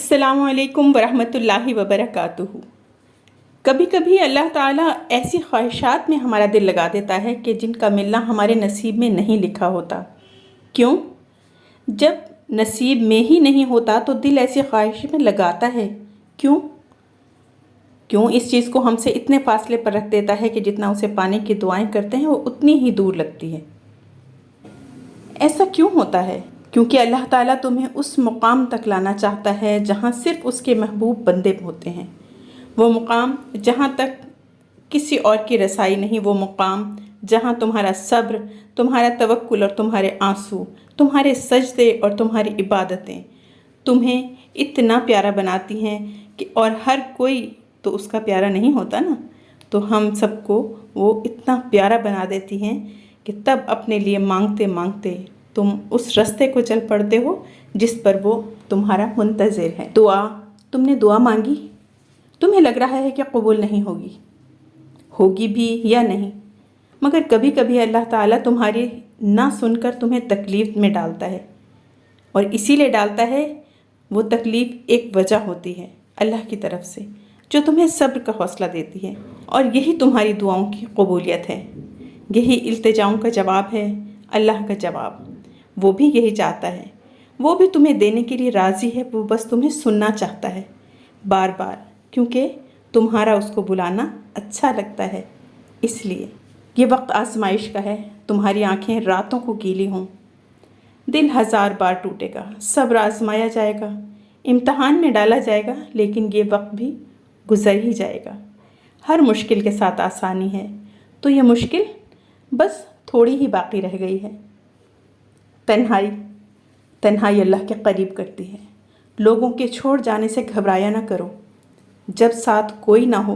अस्सलामु अलैकुम वरहमतुल्लाहि वबरकातुहू। कभी कभी अल्लाह ताला ऐसी ख्वाहिशात में हमारा दिल लगा देता है कि जिनका मिलना हमारे नसीब में नहीं लिखा होता। क्यों? जब नसीब में ही नहीं होता तो दिल ऐसी ख्वाहिश में लगाता है। क्यों? इस चीज़ को हमसे इतने फासले पर रख देता है कि जितना उसे पाने की दुआएं करते हैं वो उतनी ही दूर लगती है। ऐसा क्यों होता है? क्योंकि अल्लाह ताला तुम्हें उस मुकाम तक लाना चाहता है जहाँ सिर्फ़ उसके महबूब बंदे होते हैं। वो मुकाम जहाँ तक किसी और की रसाई नहीं, वो मुकाम जहाँ तुम्हारा सब्र, तुम्हारा तवक्कुल और तुम्हारे आंसू, तुम्हारे सजदे और तुम्हारी इबादतें तुम्हें इतना प्यारा बनाती हैं कि और हर कोई तो उसका प्यारा नहीं होता ना, तो हम सबको वो इतना प्यारा बना देती हैं कि तब अपने लिए मांगते मांगते तुम उस रास्ते को चल पड़ते हो जिस पर वो तुम्हारा मुंतज़िर है। तुमने दुआ मांगी, तुम्हें लग रहा है कि कबूल नहीं होगी भी या नहीं, मगर कभी कभी अल्लाह ताला तुम्हारी ना सुनकर तुम्हें तकलीफ़ में डालता है, और इसीलिए डालता है। वो तकलीफ़ एक वजह होती है अल्लाह की तरफ से, जो तुम्हें सब्र का हौसला देती है, और यही तुम्हारी दुआओं की कबूलियत है। यही इल्तिजाओं का जवाब है, अल्लाह का जवाब। वो भी यही चाहता है, वो भी तुम्हें देने के लिए राज़ी है। वो बस तुम्हें सुनना चाहता है बार बार, क्योंकि तुम्हारा उसको बुलाना अच्छा लगता है। इसलिए ये वक्त आजमाइश का है। तुम्हारी आंखें रातों को गीली हों, दिल 1000 बार टूटेगा, सब्र आजमाया जाएगा, इम्तहान में डाला जाएगा, लेकिन ये वक्त भी गुजर ही जाएगा। हर मुश्किल के साथ आसानी है, तो ये मुश्किल बस थोड़ी ही बाकी रह गई है। तन्हाई अल्लाह के करीब करती है। लोगों के छोड़ जाने से घबराया ना करो। जब साथ कोई ना हो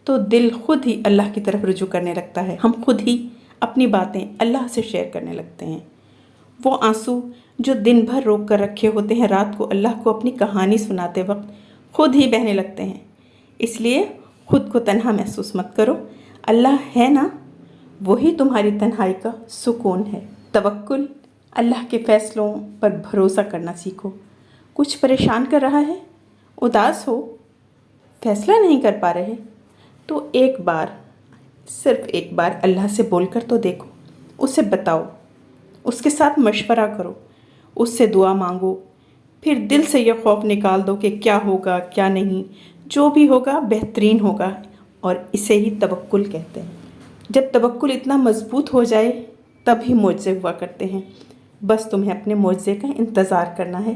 तो दिल खुद ही अल्लाह की तरफ रुजू करने लगता है। हम खुद ही अपनी बातें अल्लाह से शेयर करने लगते हैं। वो आंसू जो दिन भर रोक कर रखे होते हैं, रात को अल्लाह को अपनी कहानी सुनाते वक्त खुद ही बहने लगते हैं। इसलिए खुद को तन्हा महसूस मत करो। अल्लाह है ना, वही तुम्हारी तन्हाई का सुकून है। तवक्कुल, अल्लाह के फ़ैसलों पर भरोसा करना सीखो। कुछ परेशान कर रहा है, उदास हो, फ़ैसला नहीं कर पा रहे, तो एक बार, सिर्फ़ एक बार अल्लाह से बोलकर तो देखो। उसे बताओ, उसके साथ मशवरा करो, उससे दुआ मांगो। फिर दिल से यह खौफ निकाल दो कि क्या होगा क्या नहीं, जो भी होगा बेहतरीन होगा, और इसे ही तवक्कुल कहते हैं। जब तवक्कुल इतना मजबूत हो जाए तभी मोज़े हुआ करते हैं। बस तुम्हें अपने मोज़े का इंतज़ार करना है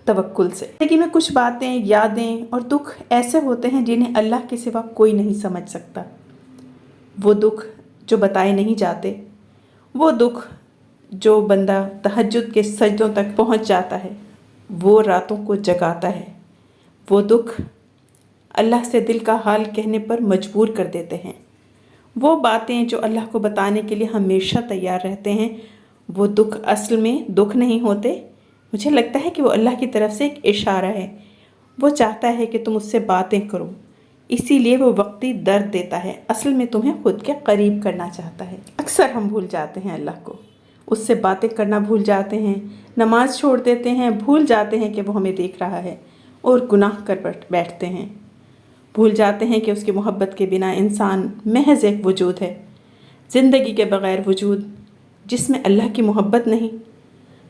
तवक्कुल से। ज़िंदगी में कुछ बातें, यादें और दुख ऐसे होते हैं जिन्हें अल्लाह के सिवा कोई नहीं समझ सकता। वो दुख जो बताए नहीं जाते, वो दुख जो बंदा तहज्जुद के सजदों तक पहुंच जाता है, वो रातों को जगाता है। वो दुख अल्लाह से दिल का हाल कहने पर मजबूर कर देते हैं। वो बातें जो अल्लाह को बताने के लिए हमेशा तैयार रहते हैं, वो दुख असल में दुख नहीं होते। मुझे लगता है कि वो अल्लाह की तरफ से एक इशारा है। वो चाहता है कि तुम उससे बातें करो, इसीलिए वो वक्ती दर्द देता है। असल में तुम्हें खुद के करीब करना चाहता है। अक्सर हम भूल जाते हैं अल्लाह को, उससे बातें करना भूल जाते हैं, नमाज छोड़ देते हैं, भूल जाते हैं कि वो हमें देख रहा है, और गुनाह कर बैठते हैं। भूल जाते हैं कि उसकी मोहब्बत के बिना इंसान महज एक वजूद है, ज़िंदगी के बग़ैर वजूद जिसमें अल्लाह की मोहब्बत नहीं।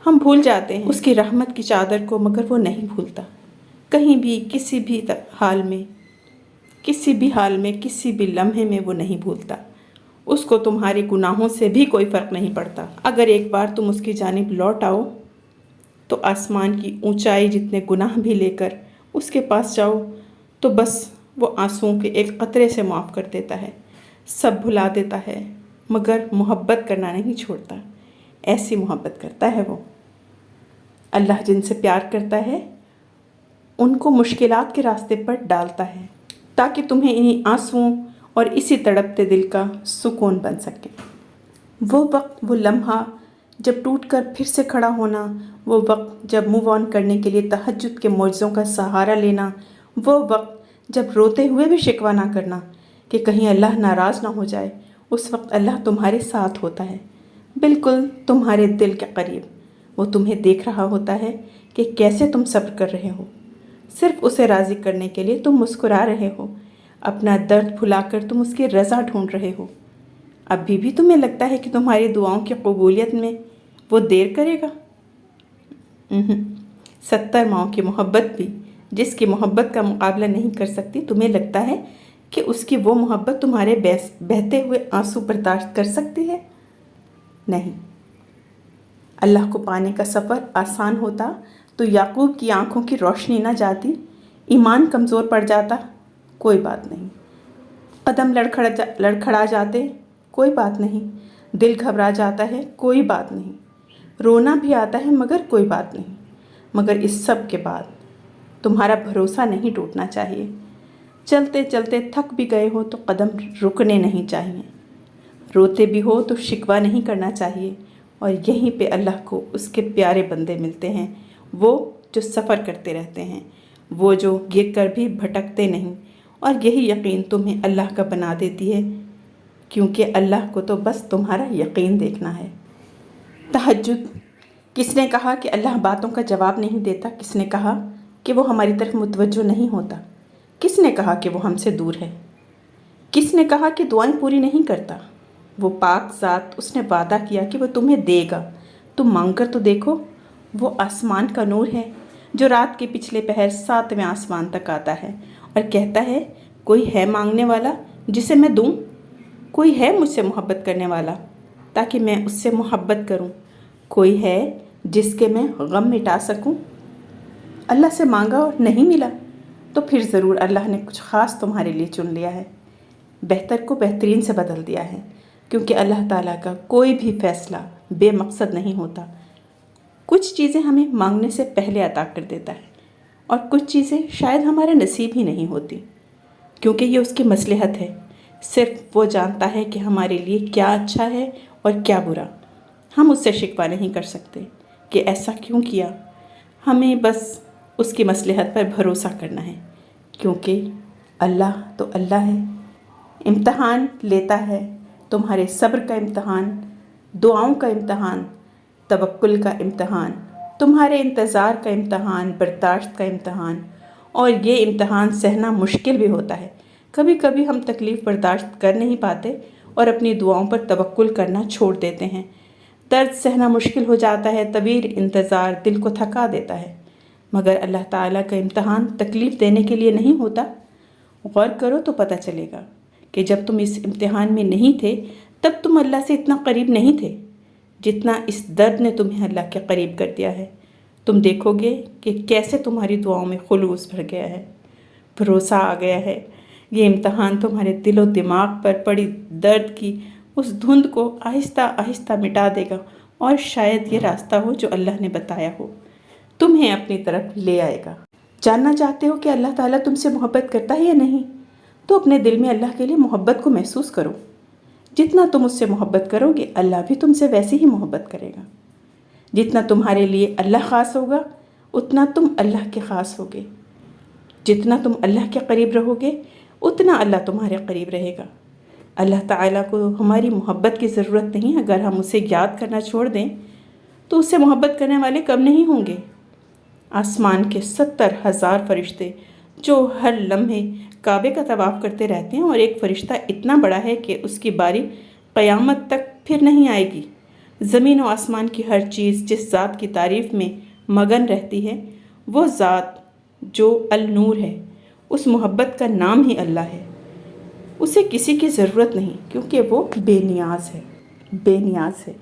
हम भूल जाते हैं उसकी रहमत की चादर को, मगर वो नहीं भूलता। कहीं भी, किसी भी हाल में, किसी भी लम्हे में वो नहीं भूलता। उसको तुम्हारे गुनाहों से भी कोई फ़र्क नहीं पड़ता। अगर एक बार तुम उसकी जानिब लौट आओ तो आसमान की ऊंचाई जितने गुनाह भी लेकर उसके पास जाओ, तो बस वो आंसुओं के एक कतरे से माफ़ कर देता है, सब भुला देता है, मगर मोहब्बत करना नहीं छोड़ता। ऐसी मोहब्बत करता है वो। अल्लाह जिनसे प्यार करता है उनको मुश्किलात के रास्ते पर डालता है, ताकि तुम्हें इन्हीं आंसुओं और इसी तड़पते दिल का सुकून बन सके। वो वक्त, वो लम्हा जब टूट कर फिर से खड़ा होना, वो वक्त जब मूव ऑन करने के लिए तहज्जुद के मौजज़ों का सहारा लेना, वो वक्त जब रोते हुए भी शिकवा ना करना कि कहीं अल्लाह नाराज़ ना हो जाए, उस वक्त अल्लाह तुम्हारे साथ होता है, बिल्कुल तुम्हारे दिल के करीब। वो तुम्हें देख रहा होता है कि कैसे तुम सब्र कर रहे हो, صرف اسے راضی کرنے کے لیے تم مسکرا رہے ہو، اپنا درد بھلا کر تم اس کی رضا ڈھونڈ رہے ہو۔ ابھی بھی تمہیں لگتا ہے کہ تمہاری دعاؤں کی قبولیت میں وہ دیر کرے گا؟ 70 ماؤں کی محبت بھی جس کی محبت کا مقابلہ نہیں کر سکتی، تمہیں لگتا ہے کہ اس کی وہ محبت تمہارے بہتے ہوئے آنسو برداشت کر سکتی ہے؟ نہیں۔ اللہ کو پانے کا سفر آسان ہوتا تو یعقوب کی آنکھوں کی روشنی نہ جاتی، ایمان کمزور پڑ جاتا، کوئی بات نہیں۔ قدم لڑکھڑا جاتے، کوئی بات نہیں۔ دل گھبرا جاتا ہے، کوئی بات نہیں۔ رونا بھی آتا ہے، مگر کوئی بات نہیں۔ مگر اس سب کے بعد تمہارا بھروسہ نہیں ٹوٹنا چاہیے۔ چلتے چلتے تھک بھی گئے ہو تو قدم رکنے نہیں چاہیے۔ روتے بھی ہو تو شکوہ نہیں کرنا چاہیے۔ اور یہیں پہ اللہ کو اس کے پیارے بندے ملتے ہیں، وہ جو سفر کرتے رہتے ہیں، وہ جو گر کر بھی بھٹکتے نہیں۔ اور یہی یقین تمہیں اللہ کا بنا دیتی ہے، کیونکہ اللہ کو تو بس تمہارا یقین دیکھنا ہے۔ تہجد، کس نے کہا کہ اللہ باتوں کا جواب نہیں دیتا؟ کس نے کہا کہ وہ ہماری طرف متوجہ نہیں ہوتا؟ کس نے کہا کہ وہ ہم سے دور ہے؟ کس نے کہا کہ دعائیں پوری نہیں کرتا؟ وہ پاک ذات، اس نے وعدہ کیا کہ وہ تمہیں دے گا، تم مانگ کر تو دیکھو۔ وہ آسمان کا نور ہے جو رات کے پچھلے پہر 7ویں آسمان تک آتا ہے اور کہتا ہے، کوئی ہے مانگنے والا جسے میں دوں؟ کوئی ہے مجھ سے محبت کرنے والا تاکہ میں اس سے محبت کروں؟ کوئی ہے جس کے میں غم مٹا سکوں؟ اللہ سے مانگا اور نہیں ملا تو پھر ضرور اللہ نے کچھ خاص تمہارے لیے چن لیا ہے، بہتر کو بہترین سے بدل دیا ہے، کیونکہ اللہ تعالیٰ کا کوئی بھی فیصلہ بے مقصد نہیں ہوتا۔ کچھ چیزیں ہمیں مانگنے سے پہلے عطا کر دیتا ہے اور کچھ چیزیں شاید ہمارے نصیب ہی نہیں ہوتی، کیونکہ یہ اس کی مصلحت ہے۔ صرف وہ جانتا ہے کہ ہمارے لیے کیا اچھا ہے اور کیا برا۔ ہم اس سے شکوہ نہیں کر سکتے کہ ایسا کیوں کیا، ہمیں بس اس کی مصلحت پر بھروسہ کرنا ہے، کیونکہ اللہ تو اللہ ہے۔ امتحان لیتا ہے، تمہارے صبر کا امتحان، دعاؤں کا امتحان، توکل کا امتحان، تمہارے انتظار کا امتحان، برداشت کا امتحان۔ اور یہ امتحان سہنا مشکل بھی ہوتا ہے۔ کبھی کبھی ہم تکلیف برداشت کر نہیں پاتے اور اپنی دعاؤں پر توکل کرنا چھوڑ دیتے ہیں۔ درد سہنا مشکل ہو جاتا ہے، طویل انتظار دل کو تھکا دیتا ہے، مگر اللہ تعالیٰ کا امتحان تکلیف دینے کے لیے نہیں ہوتا۔ غور کرو تو پتہ چلے گا کہ جب تم اس امتحان میں نہیں تھے تب تم اللہ سے اتنا قریب نہیں تھے جتنا اس درد نے تمہیں اللہ کے قریب کر دیا ہے۔ تم دیکھو گے کہ کیسے تمہاری دعاؤں میں خلوص بھر گیا ہے، بھروسہ آ گیا ہے۔ یہ امتحان تمہارے دل و دماغ پر پڑی درد کی اس دھند کو آہستہ آہستہ مٹا دے گا، اور شاید یہ راستہ ہو جو اللہ نے بتایا ہو، تمہیں اپنی طرف لے آئے گا۔ جاننا چاہتے ہو کہ اللہ تعالیٰ تم سے محبت کرتا ہے یا نہیں؟ تو اپنے دل میں اللہ کے لیے محبت کو محسوس کرو۔ جتنا تم اس سے محبت کرو گے، اللہ بھی تم سے ویسی ہی محبت کرے گا۔ جتنا تمہارے لیے اللہ خاص ہوگا، اتنا تم اللہ کے خاص ہوگے۔ جتنا تم اللہ کے قریب رہو گے، اتنا اللہ تمہارے قریب رہے گا۔ اللہ تعالیٰ کو ہماری محبت کی ضرورت نہیں۔ اگر ہم اسے یاد کرنا چھوڑ دیں تو اس سے محبت کرنے والے کم نہیں ہوں گے۔ آسمان کے 70,000 فرشتے جو ہر لمحے کعبے کا طواف کرتے رہتے ہیں، اور ایک فرشتہ اتنا بڑا ہے کہ اس کی باری قیامت تک پھر نہیں آئے گی۔ زمین و آسمان کی ہر چیز جس ذات کی تعریف میں مگن رہتی ہے، وہ ذات جو النور ہے، اس محبت کا نام ہی اللہ ہے۔ اسے کسی کی ضرورت نہیں، کیونکہ وہ بے نیاز ہے، بے نیاز ہے۔